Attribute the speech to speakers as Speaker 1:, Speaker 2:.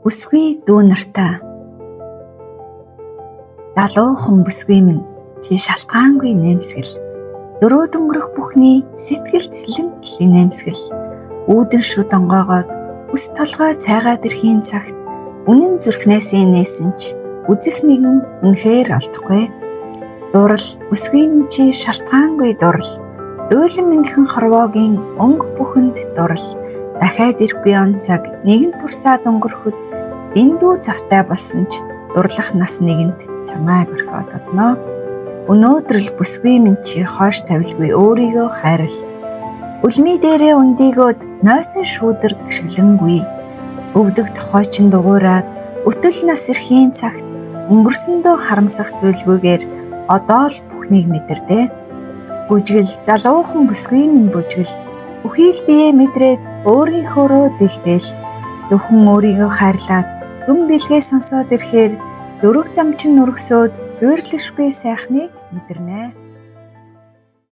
Speaker 1: Бүсгүй дүү нартаа. Залуухан бүсгүй минь чи шалтгаангүй нэмсгэл. Зөрөөд өнгөрөх бүхний сэтгэл цэлэмтлийн нэмсгэл. Үүдэн шүд онгоогоод бүс толгой цайгаад ирэхийн цагт үнэн зүрхнээс нээсэн ч үзэх нэгэн үнэхээр олдохгүй. Дурал бүсгүй минь чи шалтгаангүй дурал. Дуйлан мингхэн хорвоогийн өнгө бүхэнд дурал. Дахиад ирэхгүй он цаг нэгэн турсаад өнгөрөхөд эндүү завтай болсон ч дурлах нас нэгэнд чамайг орхиод одно. Өнөөдөр л бүсгүй минь чи хоош тавилгүй өөрийгөө хайрал. Үлмий дээрээ өндийгөөд нойтон шүүдэр гიშгэлэнгүй. Өвдөг тохойчин дугуйраад өтөл нас ирэхийн цагт өнгөрсөндөө харамсах зүйлгүйгээр одоо л бүхнийг мэдэрдэ. Бүжгэл залуухан бүсгүй минь бүжгэл. Үхийл бие мэдрээд өөрийнхөөрөө дэлбэл. Зөвхөн өөрийгөө хайрлаад зүм бэлгээ сонсоод ирэхээр зүрх зам чин нүргсөөд зүйрлэшгүй сайхныг мэдэрнэ.